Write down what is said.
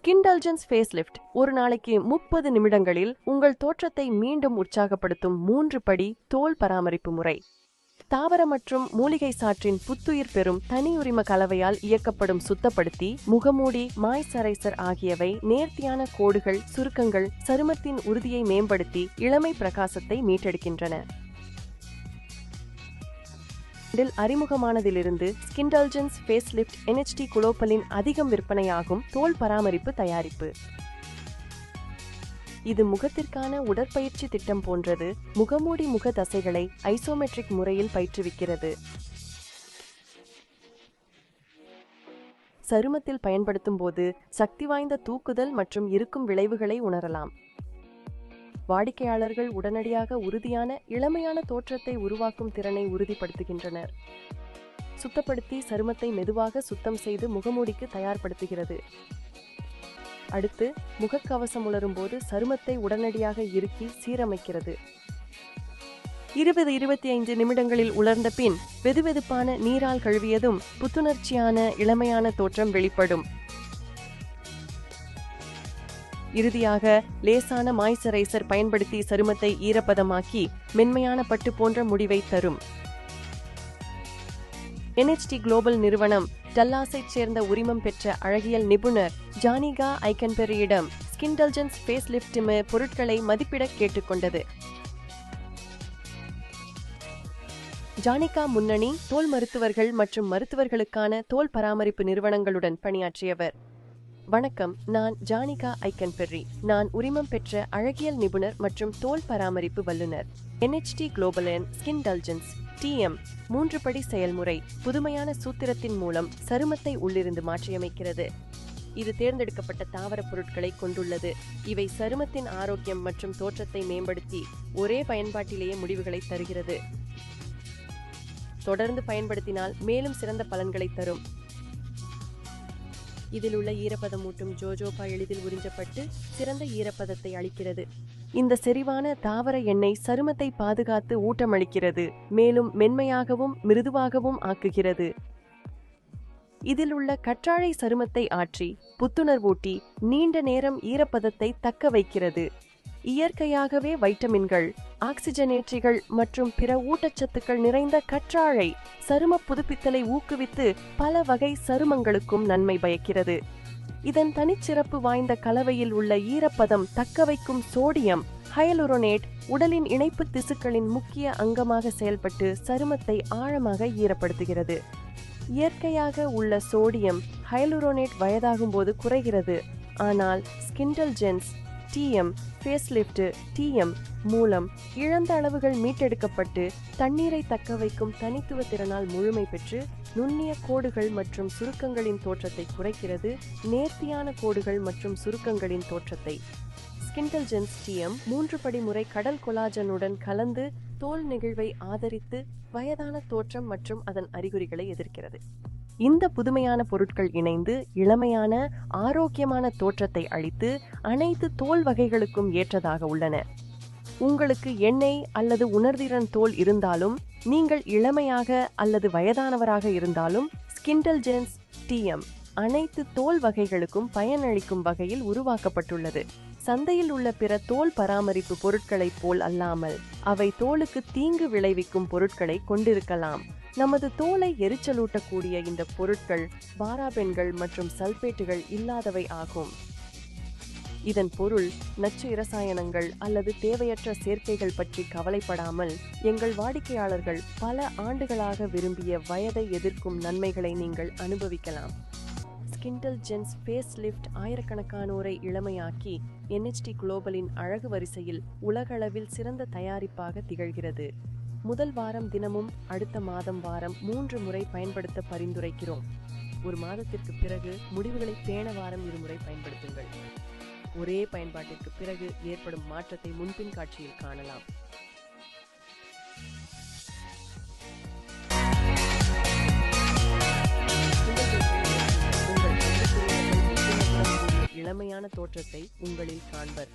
ஸ்கின்டல்ஜென்ஸ் facelift ஒரு நாளைக்கு 30 நிமிடங்களில் உங்கள் தோற்றத்தை மீண்டும் உற்சாகப்படுத்தும் 3 படி தோல் பராமரிப்பு முறை. தாவர மற்றும் மூலிகை சாற்றின் புத்துயிர் பெறும் தனியுரிம கலவையால் இயக்கப்படும் சுத்தப்படுத்தி, முகமூடி, மாய்ஸ்சரைசர் ஆகியவை நேர்த்தியான கோடுகள், சுருக்கங்கள், சருமத்தின் உறுதியை மேம்படுத்தி இளமை பிரகாசத்தை மீட்டெடுக்கின்றன. அறிமுகமானதிலிருந்து ஸ்கின்டல்ஜென்ஸ் ஃபேஸ்லிஃப்ட் NHT குளோபலின் அதிகம் விற்பனையாகும் தோல் பராமரிப்பு தயாரிப்பு. இது முகத்திற்கான உடற்பயிற்சி திட்டம் போன்றது. முகமூடி முக தசைகளை ஐசோமெட்ரிக் முறையில் பயிற்றுவிக்கிறது. சருமத்தில் பயன்படுத்தும் போது சக்தி வாய்ந்த தூக்குதல் மற்றும் இருக்கும் விளைவுகளை உணரலாம். வாடிக்கையாளர்கள் உடனடியாக உறுதியான இளமையான தோற்றத்தை உருவாக்கும் திறனை உறுதிப்படுத்துகின்றனர். சுத்தப்படுத்தி சருமத்தை மெதுவாக சுத்தம் செய்து முகமூடிக்கு தயார்படுத்துகிறது. அடுத்து முகக்கவசம் உலரும் போது சருமத்தை உடனடியாக இறுக்கி சீரமைக்கிறது. 20-25 நிமிடங்களில் உலர்ந்த பின் வெதுவெதுப்பான நீரால் கழுவியதும் புத்துணர்ச்சியான இளமையான தோற்றம் வெளிப்படும். இறுதியாக லேசான மாய்ஸ்சரைசர் பயன்படுத்தி சருமத்தை ஈரப்பதமாக்கி மென்மையான பட்டு போன்ற முடிவை தரும். NHT குளோபல் நிறுவனம் டல்லாஸைச் சேர்ந்த உரிமம் பெற்ற அழகியல் நிபுணர் ஜானிகா ஐக்கன்பெர்ரியிடம் ஸ்கின்டல்ஜென்ஸ் ஃபேஸ்லிஃப்ட் பொருட்களை மதிப்பிட கேட்டுக்கொண்டது. ஜானிகா முன்னணி தோல் மருத்துவர்கள் மற்றும் மருத்துவர்களுக்கான தோல் பராமரிப்பு நிறுவனங்களுடன் பணியாற்றியவர். வணக்கம், நான் ஜானிகா ஐக்கன்பெர்ரி. நான் உரிமம் பெற்ற அழகியல் நிபுணர் மற்றும் தோல் பராமரிப்பு வல்லுநர். NHT குளோபலின் ஸ்கின்டல்ஜென்ஸ் TM 3 படி செயல்முறை புதுமையான சூத்திரத்தின் மூலம் சருமத்தை உள்ளிருந்து மாற்றியமைக்கிறது. இது தேர்ந்தெடுக்கப்பட்ட தாவர பொருட்களை கொண்டுள்ளது. இவை சருமத்தின் ஆரோக்கியம் மற்றும் தோற்றத்தை மேம்படுத்தி ஒரே பயன்பாட்டிலேயே முடிவுகளை தருகிறது. தொடர்ந்து பயன்படுத்தினால் மேலும் சிறந்த பலன்களை தரும். இதில் உள்ள ஈரப்பதமூட்டும் ஜோஜோபா எளிதில் உறிஞ்சப்பட்டு சிறந்த ஈரப்பதத்தை அளிக்கிறது. இந்த செறிவான தாவர எண்ணெய் சருமத்தை பாதுகாத்து ஊட்டமளிக்கிறது, மேலும் மென்மையாகவும் மிருதுவாகவும் ஆக்குகிறது. இதில் உள்ள கற்றாழை சருமத்தை ஆற்றி புத்துணர்வூட்டி நீண்ட நேரம் ஈரப்பதத்தை தக்க வைக்கிறது. இயற்கையாகவே வைட்டமின்கள், ஆக்சிஜனேற்றிகள் மற்றும் பிற ஊட்டச்சத்துக்கள் நிறைந்த கற்றாழை சரும புதுப்பித்தலை ஊக்குவித்து பல வகை சருமங்களுக்கும் நன்மை பயக்கிறது. இதன் தனிச்சிறப்பு வாய்ந்த கலவையில் உள்ள ஈரப்பதம் தக்க வைக்கும் சோடியம் ஹையலுரோனேட் உடலின் இணைப்பு திசுக்களின் முக்கிய அங்கமாக செயல்பட்டு சருமத்தை ஆழமாக ஈரப்படுத்துகிறது. இயற்கையாக உள்ள சோடியம் ஹையலுரோனேட் வயதாகும் போது குறைகிறது. ஆனால் ஸ்கின்டல்ஜென்ஸ் TM ஃபேஸ்லிஃப்ட் TM மூலம் இழந்த அளவுகள் மீட்டெடுக்கப்பட்டு தண்ணீரை தக்க வைக்கும் தனித்துவ திறனால் முழுமை பெற்று நுண்ணிய கோடுகள் மற்றும் சுருக்கங்களின் தோற்றத்தை குறைக்கிறது. நேர்த்தியான கோடுகள் மற்றும் சுருக்கங்களின் தோற்றத்தை ஸ்கின்டல்ஜென்ஸ் TM 3 படி முறை கடல் கொலாஜனுடன் கலந்து தோல் நெகிழ்வை ஆதரித்து வயதான தோற்றம் மற்றும் அதன் அறிகுறிகளை எதிர்க்கிறது. இந்த புதுமையான பொருட்கள் இணைந்து இளமையான ஆரோக்கியமான தோற்றத்தை அளித்து அனைத்து தோல் வகைகளுக்கும் ஏற்றதாக உள்ளன. உங்களுக்கு எண்ணெய் அல்லது உணர்திறன் தோல் இருந்தாலும், நீங்கள் இளமையாக அல்லது வயதானவராக இருந்தாலும், ஸ்கின்டல்ஜென்ஸ் TM அனைத்து தோல் வகைகளுக்கும் பயனளிக்கும் வகையில் உருவாக்கப்பட்டுள்ளது. சந்தையில் உள்ள பிற தோல் பராமரிப்பு பொருட்களைப் போல் அல்லாமல் அவை தோலுக்கு தீங்கு விளைவிக்கும் பொருட்களை கொண்டிருக்கலாம். நமது தோலை எரிச்சலூட்டக்கூடிய இந்த பொருட்கள் பாராபென்கள் மற்றும் சல்பேட்டுகள் இல்லாதவை ஆகும். இதன் பொருள் நச்சு இரசாயனங்கள் அல்லது தேவையற்ற சேர்க்கைகள் பற்றி கவலைப்படாமல் எங்கள் வாடிக்கையாளர்கள் பல ஆண்டுகளாக விரும்பிய வயதை எதிர்க்கும் நன்மைகளை நீங்கள் அனுபவிக்கலாம். ஸ்கின்டல்ஜென்ஸ் ஃபேஸ்லிஃப்ட் ஆயிரக்கணக்கானோரை இளமையாக்கி NHT குளோபலின் அழகு வரிசையில் உலகளவில் சிறந்த தயாரிப்பாக திகழ்கிறது. முதல் வாரம் தினமும், அடுத்த மாதம் வாரம் 3 முறை பயன்படுத்த பரிந்துரைக்கிறோம். ஒரு மாதத்திற்கு பிறகு முடிவுகளை பேண வாரம் 2 முறை பயன்படுத்துங்கள். ஒரே பயன்பாட்டிற்கு பிறகு ஏற்படும் மாற்றத்தை முன்பின் காட்சியில் காணலாம். இளமையான தோற்றத்தை உங்களில் காண்பர்.